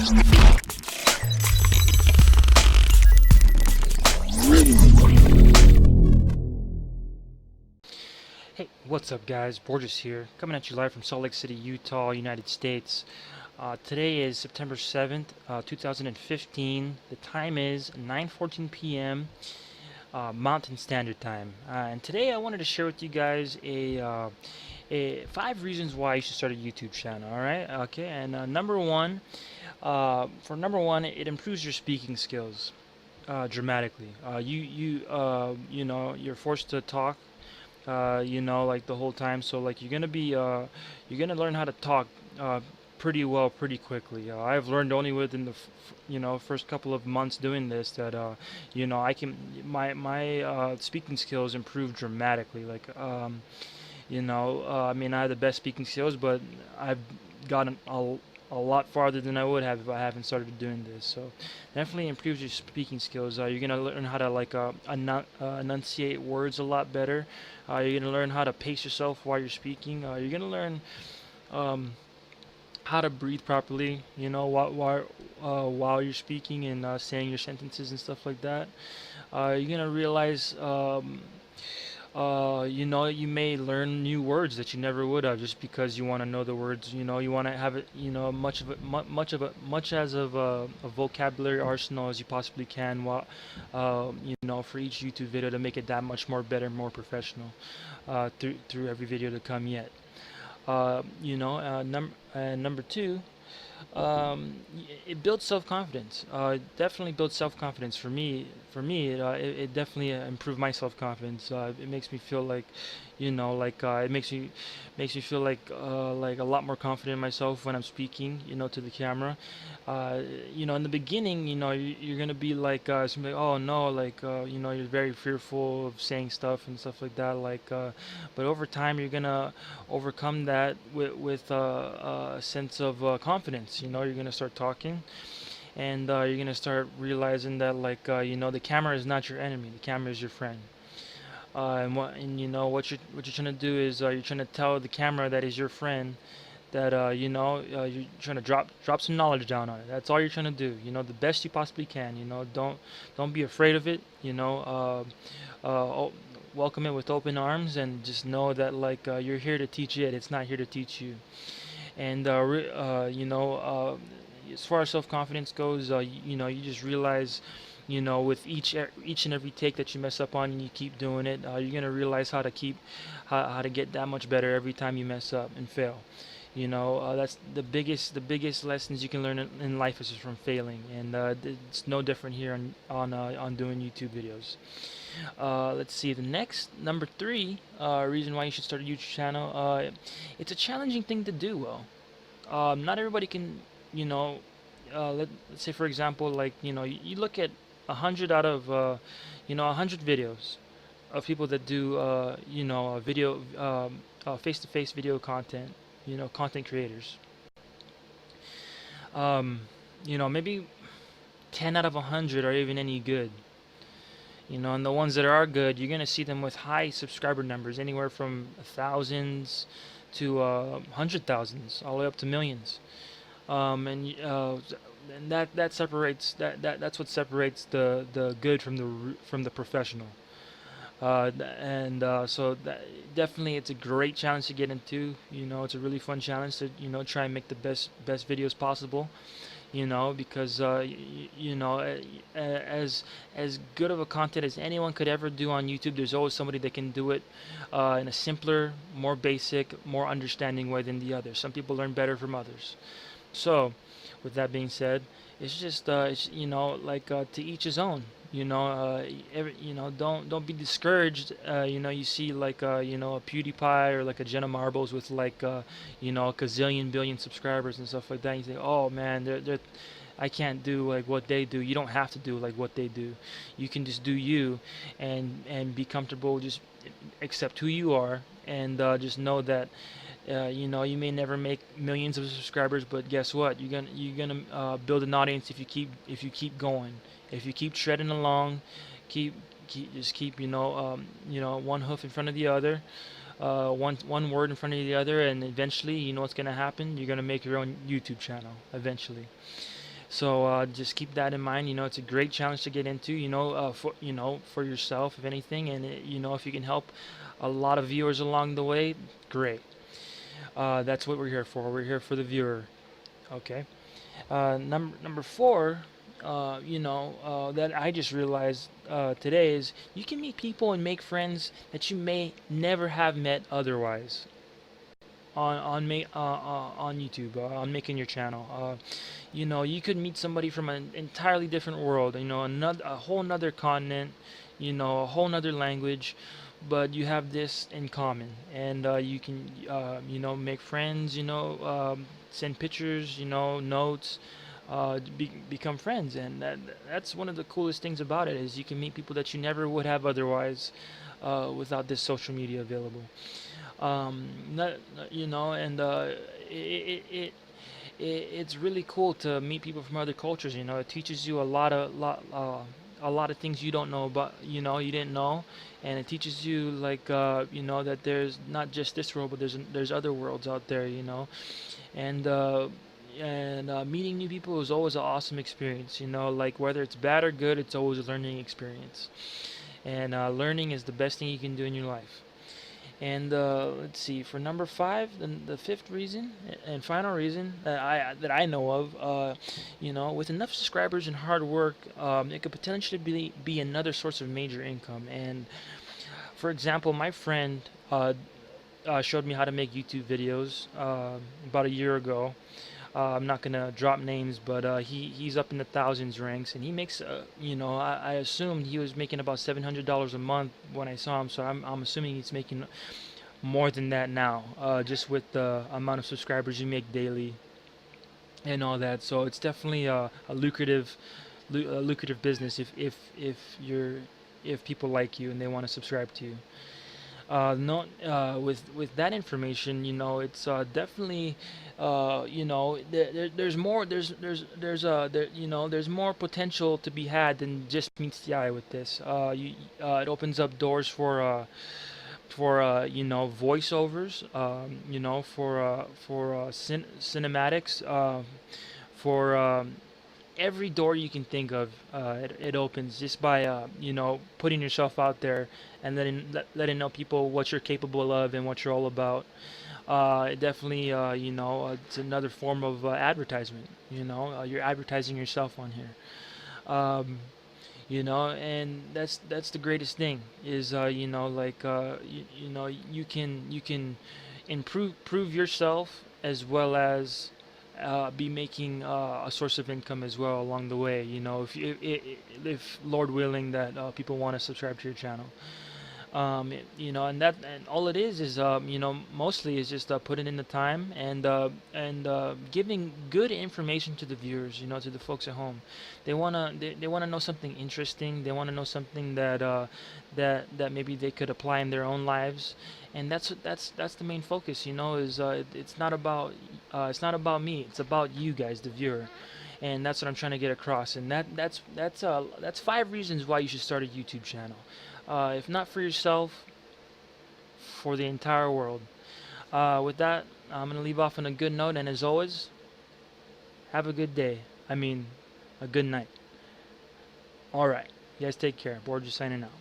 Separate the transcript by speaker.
Speaker 1: Hey, what's up guys? Borges here, coming at you live from Salt Lake City, Utah, United States. Today is September 7th, 2015. The time is 9:14 p.m. Mountain Standard Time. And today I wanted to share with you guys a 5 reasons why you should start a YouTube channel. All right, okay. And number one, for number one, it improves your speaking skills dramatically. You're forced to talk like the whole time. So like you're gonna learn how to talk pretty well pretty quickly. I've learned only within the first couple of months doing this that I can my speaking skills improved dramatically. I mean, I have the best speaking skills, but I've gotten a lot farther than I would have if I haven't started doing this. So definitely improves your speaking skills. You're gonna learn how to enunciate words a lot better. You're gonna learn how to pace yourself while you're speaking. You're gonna learn um, how to breathe properly. While you're speaking and saying your sentences and stuff like that. You're gonna realize. You may learn new words that you never would have just because you want to know the words. You want to have it, much as of a vocabulary arsenal as you possibly can. For each YouTube video to make it that much more better, more professional, through every video to come yet. Number two, it builds self-confidence. Definitely builds self-confidence for me. It definitely improved my self-confidence. It makes me feel like, it makes me feel like a lot more confident in myself when I'm speaking, to the camera. In the beginning, you're gonna be like, oh no, you're very fearful of saying stuff and stuff like that. But over time, you're gonna overcome that with a sense of confidence. You're gonna start talking, and you're gonna start realizing that the camera is not your enemy. The camera is your friend. What you're trying to do is you're trying to tell the camera that is your friend that you're trying to drop some knowledge down on it. That's all you're trying to do. The best you possibly can. Don't be afraid of it. Welcome it with open arms, and just know that you're here to teach it. It's not here to teach you. And as far as self-confidence goes, you just realize, with each and every take that you mess up on and you keep doing it, you're gonna realize how to get that much better every time you mess up and fail. That's the biggest lessons you can learn in life is just from failing, and it's no different here on doing YouTube videos. Let's see, the next number three reason why you should start a YouTube channel. It's a challenging thing to do. Well, not everybody can, let's say for example, you look at 100 out of 100 videos of people that do video face-to-face video content, content creators. Maybe 10 out of 100 are even any good. And the ones that are good, you're gonna see them with high subscriber numbers, anywhere from thousands to hundred thousands, all the way up to millions. And that separates that's what separates the good from the professional. So definitely it's a great challenge to get into. It's a really fun challenge to try and make the best videos possible. Because as good of a content as anyone could ever do on YouTube, there's always somebody that can do it in a simpler, more basic, more understanding way than the others. Some people learn better from others. So, with that being said, it's just to each his own. Don't be discouraged. You see a PewDiePie or like a Jenna Marbles with a gazillion billion subscribers and stuff like that. And you think, oh man, I can't do like what they do. You don't have to do like what they do. You can just do you, and be comfortable. Just accept who you are, and just know that. You may never make millions of subscribers, but guess what? You're gonna build an audience if you keep going, if you keep treading along, just keep one hoof in front of the other, one word in front of the other, and eventually, what's gonna happen? You're gonna make your own YouTube channel eventually. So just keep that in mind. It's a great challenge to get into. For yourself, if anything, and if you can help a lot of viewers along the way, great. That's what we're here for. We're here for the viewer. Okay. Number four, that I just realized today is you can meet people and make friends that you may never have met otherwise on YouTube, on making your channel. You could meet somebody from an entirely different world. A whole another continent. A whole another language, but you have this in common, and you can make friends. Send pictures. Notes. Become friends, and that's one of the coolest things about it is you can meet people that you never would have otherwise without this social media available. Not, and it's really cool to meet people from other cultures. It teaches you a lot of things you don't know, but you didn't know, and it teaches you like that there's not just this world, but there's other worlds out there. And meeting new people is always an awesome experience. Like whether it's bad or good, it's always a learning experience, and learning is the best thing you can do in your life. And let's see, for number five, the fifth reason and final reason that I know of, with enough subscribers and hard work, it could potentially be another source of major income. And for example, my friend showed me how to make YouTube videos about a year ago. I'm not gonna drop names, but he's up in the thousands ranks, and he makes I assumed he was making about $700 a month when I saw him, so I'm assuming he's making more than that now, just with the amount of subscribers you make daily and all that. So it's definitely a lucrative business if people like you and they want to subscribe to you. Not with that information, it's definitely there's more there's more potential to be had than just meets the eye with this. It opens up doors for voiceovers, for cinematics, for every door you can think of. It opens just by putting yourself out there and letting know people what you're capable of and what you're all about. It definitely it's another form of advertisement. You're advertising yourself on here. And that's the greatest thing is you can prove yourself as well as be making a source of income as well along the way. If Lord willing that people want to subscribe to your channel. And all it is mostly is just putting in the time and giving good information to the viewers, to the folks at home. They wanna know something interesting. They wanna know something that maybe they could apply in their own lives, and that's the main focus. It's not about me. It's about you guys, the viewer. And that's what I'm trying to get across. And that's 5 reasons why you should start a YouTube channel. If not for yourself, for the entire world. With that, I'm going to leave off on a good note, and as always, have a good day. I mean, a good night. Alright, you guys take care. Borges signing out.